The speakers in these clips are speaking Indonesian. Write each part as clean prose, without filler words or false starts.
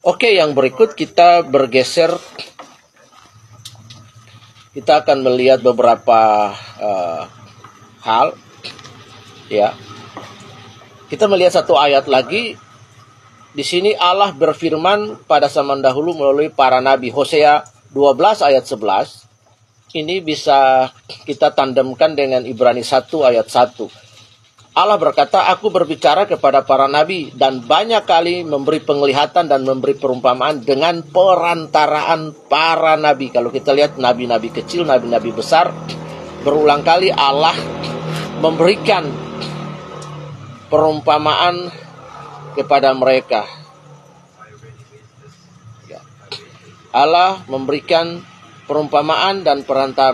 Oke, yang berikut kita bergeser. Kita akan melihat beberapa hal, ya. Kita melihat satu ayat lagi. Di sini Allah berfirman pada zaman dahulu melalui para nabi. Hosea 12 ayat 11. Ini bisa kita tandemkan dengan Ibrani 1 ayat 1. Allah berkata, aku berbicara kepada para nabi dan banyak kali memberi penglihatan dan memberi perumpamaan dengan perantaraan para nabi. Kalau kita lihat nabi-nabi kecil, nabi-nabi besar, berulang kali Allah memberikan perumpamaan kepada mereka. Ya. Allah memberikan perumpamaan dan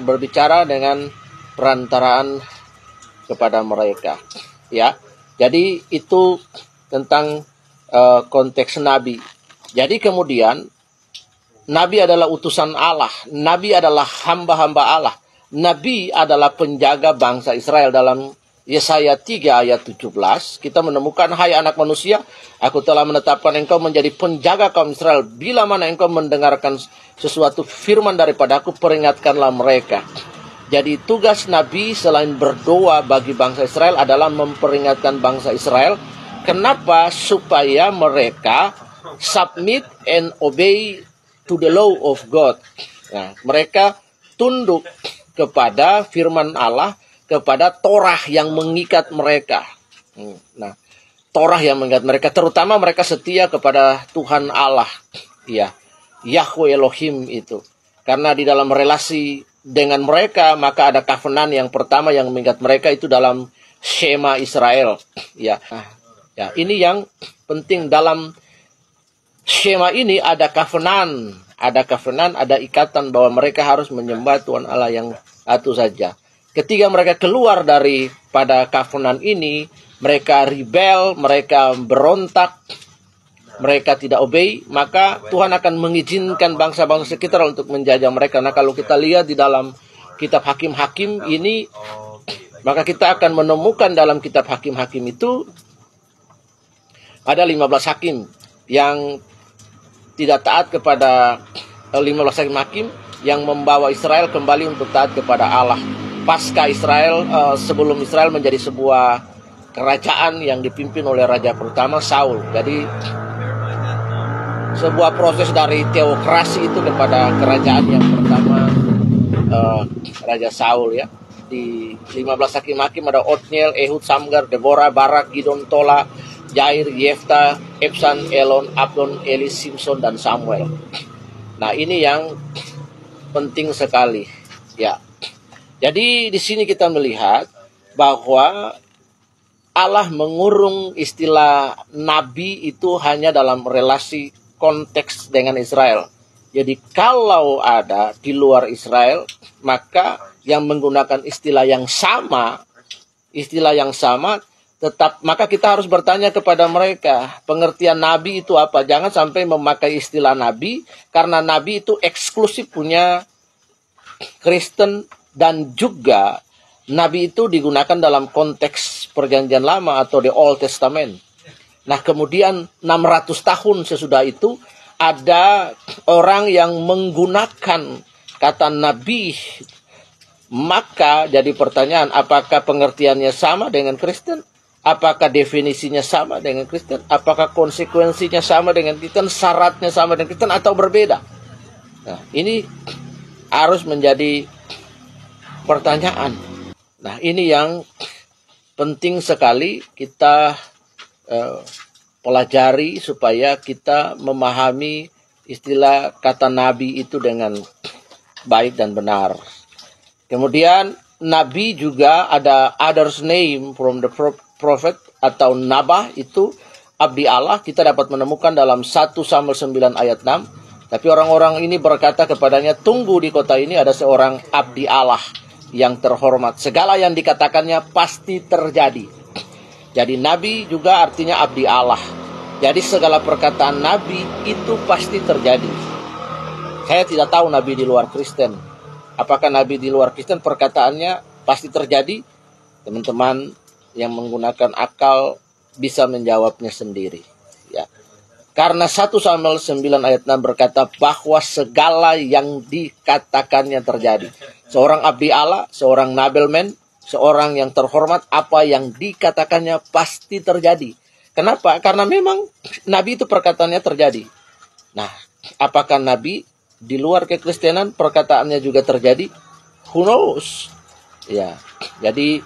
berbicara dengan perantaraan kepada mereka. Ya, jadi itu tentang konteks nabi. Jadi kemudian nabi adalah utusan Allah, nabi adalah hamba-hamba Allah, nabi adalah penjaga bangsa Israel. Dalam Yesaya 3 ayat 17 kita menemukan, hai anak manusia, aku telah menetapkan engkau menjadi penjaga kaum Israel. Bila mana engkau mendengarkan sesuatu firman daripadaku, peringatkanlah mereka. Jadi tugas Nabi selain berdoa bagi bangsa Israel adalah memperingatkan bangsa Israel. Kenapa? Supaya mereka submit and obey to the law of God. Nah, mereka tunduk kepada firman Allah, kepada Torah yang mengikat mereka. Nah, Torah yang mengikat mereka, terutama mereka setia kepada Tuhan Allah. Ya, Yahweh Elohim itu. Karena di dalam relasi dengan mereka, maka ada covenant yang pertama yang mengikat mereka itu dalam Shema Israel. Ya, ini yang penting. Dalam Shema ini ada covenant, ada ikatan bahwa mereka harus menyembah Tuhan Allah yang satu saja. Ketika mereka keluar daripada covenant ini, mereka rebel, mereka berontak, mereka tidak obey, maka Tuhan akan mengizinkan bangsa-bangsa sekitar untuk menjajah mereka. Nah, kalau kita lihat di dalam kitab Hakim-Hakim ini, maka kita akan menemukan dalam kitab Hakim-Hakim itu ada 15 hakim yang tidak taat kepada 15 hakim yang membawa Israel kembali untuk taat kepada Allah. Pasca Israel, sebelum Israel menjadi sebuah kerajaan yang dipimpin oleh raja pertama Saul. Jadi sebuah proses dari teokrasi itu kepada kerajaan yang pertama Raja Saul, ya. Di 15 hakim-hakim ada Otniel, Ehud, Samgar, Deborah, Barak, Gidon, Tola, Jair, Yefta, Ebsan, Elon, Abdon, Eli, Simpson, dan Samuel. Nah, ini yang penting sekali, ya. Jadi di sini kita melihat bahwa Allah mengurung istilah nabi itu hanya dalam relasi konteks dengan Israel. Jadi kalau ada di luar Israel, maka yang menggunakan istilah yang sama, maka kita harus bertanya kepada mereka, pengertian nabi itu apa? Jangan sampai memakai istilah nabi, karena nabi itu eksklusif punya Kristen, dan juga nabi itu digunakan dalam konteks perjanjian lama atau the Old Testament. Nah, kemudian 600 tahun sesudah itu ada orang yang menggunakan kata nabi. Maka jadi pertanyaan, apakah pengertiannya sama dengan Kristen? Apakah definisinya sama dengan Kristen? Apakah konsekuensinya sama dengan Kristen? Syaratnya sama dengan Kristen atau berbeda? Nah, ini harus menjadi pertanyaan. Nah, ini yang penting sekali kita pelajari supaya kita memahami istilah kata nabi itu dengan baik dan benar. Kemudian nabi juga ada others name from the prophet atau nabah, itu abdi Allah. Kita dapat menemukan dalam 1 Samuel 9 ayat 6. Tapi orang-orang ini berkata kepadanya, tunggu, di kota ini ada seorang abdi Allah yang terhormat. Segala yang dikatakannya pasti terjadi. Jadi nabi juga artinya abdi Allah. Jadi segala perkataan nabi itu pasti terjadi. Saya tidak tahu nabi di luar Kristen. Apakah nabi di luar Kristen perkataannya pasti terjadi? Teman-teman yang menggunakan akal bisa menjawabnya sendiri. Ya. Karena 1 Samuel 9 ayat 6 berkata bahwa segala yang dikatakannya terjadi. Seorang abdi Allah, seorang nobleman, seorang yang terhormat, apa yang dikatakannya pasti terjadi. Kenapa? Karena memang Nabi itu perkataannya terjadi. Nah, apakah Nabi di luar kekristenan perkataannya juga terjadi? Who knows? Ya, jadi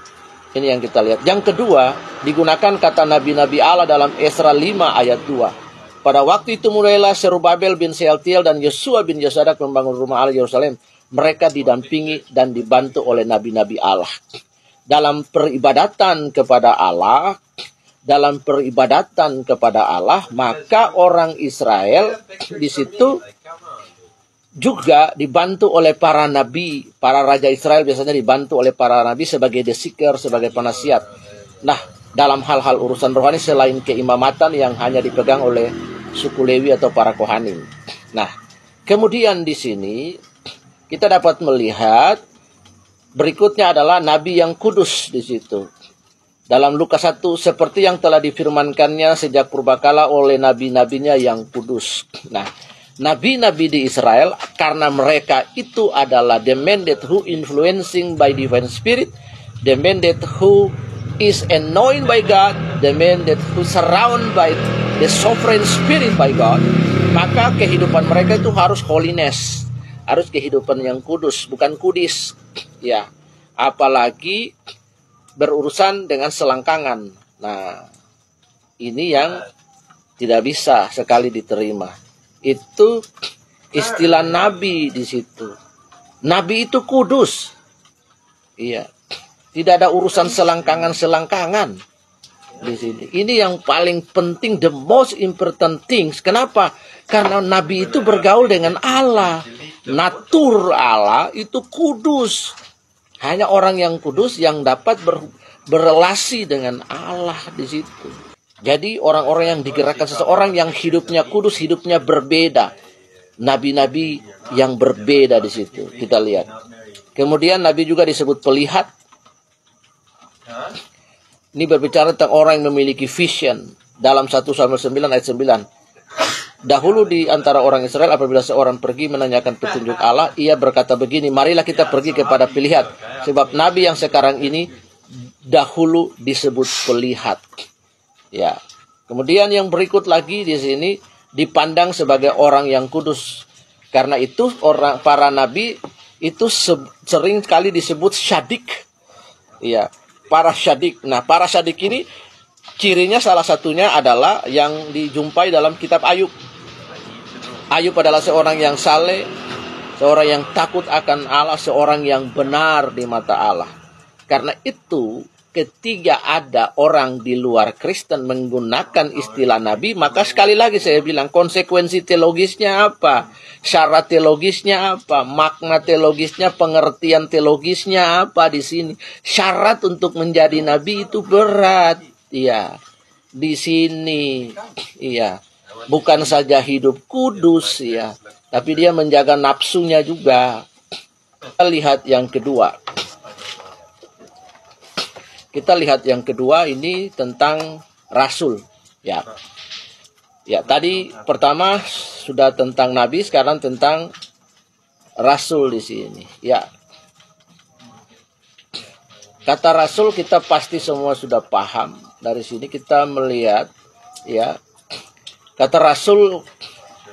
ini yang kita lihat. Yang kedua, digunakan kata nabi-nabi Allah dalam Esra 5 ayat 2. Pada waktu itu mulailah Serubabel bin Sealtiel dan Yosua bin Yosadak membangun rumah Allah Yerusalem. Mereka didampingi dan dibantu oleh nabi-nabi Allah. Dalam peribadatan kepada Allah, maka orang Israel di situ juga dibantu oleh para nabi. Para raja Israel biasanya dibantu oleh para nabi sebagai the seeker, sebagai penasihat. Nah, dalam hal-hal urusan rohani selain keimamatan yang hanya dipegang oleh suku Lewi atau para Kohanim. Nah, kemudian di sini kita dapat melihat berikutnya adalah nabi yang kudus di situ. Dalam Lukas 1, seperti yang telah difirmankannya sejak purbakala oleh nabi-nabinya yang kudus. Nah, nabi-nabi di Israel, karena mereka itu adalah the man that who influencing by divine spirit, the man that who is anointed by God, the man that who surrounded by the sovereign spirit by God, maka kehidupan mereka itu harus holiness, harus kehidupan yang kudus, bukan kudis. Ya, apalagi berurusan dengan selangkangan. Nah, ini yang tidak bisa sekali diterima. Itu istilah nabi di situ. Nabi itu kudus. Iya. Tidak ada urusan selangkangan-selangkangan di sini. Ini yang paling penting, the most important things. Kenapa? Karena nabi itu bergaul dengan Allah. Natur Allah itu kudus. Hanya orang yang kudus yang dapat berrelasi dengan Allah di situ. Jadi orang-orang yang digerakkan, seseorang yang hidupnya kudus, hidupnya berbeda. Nabi-nabi yang berbeda di situ. Kita lihat. Kemudian nabi juga disebut pelihat. Ini berbicara tentang orang yang memiliki vision. Dalam 1 Samuel 9 ayat 9. Dahulu di antara orang Israel, apabila seorang pergi menanyakan petunjuk Allah, ia berkata begini, marilah kita pergi kepada pelihat. Sebab nabi yang sekarang ini dahulu disebut pelihat. Ya. Kemudian yang berikut lagi di sini dipandang sebagai orang yang kudus. Karena itu para nabi itu sering kali disebut syadik. Ya. Para syadik. Nah, para syadik ini cirinya salah satunya adalah yang dijumpai dalam kitab Ayub. Ayub adalah seorang yang saleh, seorang yang takut akan Allah, seorang yang benar di mata Allah. Karena itu, ketika ada orang di luar Kristen menggunakan istilah nabi, maka sekali lagi saya bilang konsekuensi teologisnya apa? Syarat teologisnya apa? Makna teologisnya, pengertian teologisnya apa di sini? Syarat untuk menjadi nabi itu berat. Iya. Di sini. Iya. Bukan saja hidup kudus ya, tapi dia menjaga nafsunya juga. Kita lihat yang kedua. Ini tentang rasul, ya. Ya, tadi pertama sudah tentang nabi, sekarang tentang rasul di sini, ya. Kata rasul kita pasti semua sudah paham. Dari sini kita melihat, ya. Kata rasul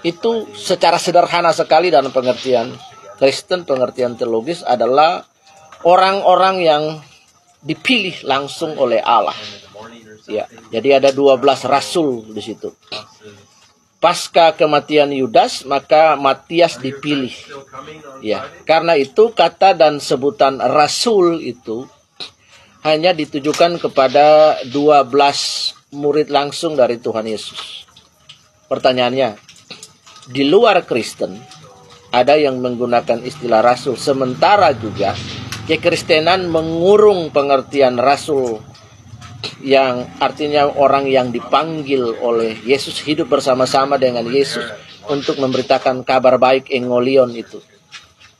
itu secara sederhana sekali dalam pengertian Kristen, pengertian teologis adalah orang-orang yang dipilih langsung oleh Allah. Ya, jadi ada 12 rasul di situ. Pasca kematian Yudas, maka Matias dipilih. Ya, karena itu kata dan sebutan rasul itu hanya ditujukan kepada 12 murid langsung dari Tuhan Yesus. Pertanyaannya, di luar Kristen ada yang menggunakan istilah rasul, sementara juga kekristenan mengurung pengertian rasul yang artinya orang yang dipanggil oleh Yesus, hidup bersama-sama dengan Yesus untuk memberitakan kabar baik engolion itu.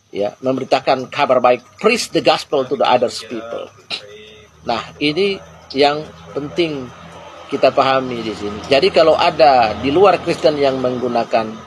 Ya, memberitakan kabar baik, preach the gospel to the other people. Nah, ini yang penting kita pahami di sini. Jadi kalau ada di luar Kristen yang menggunakan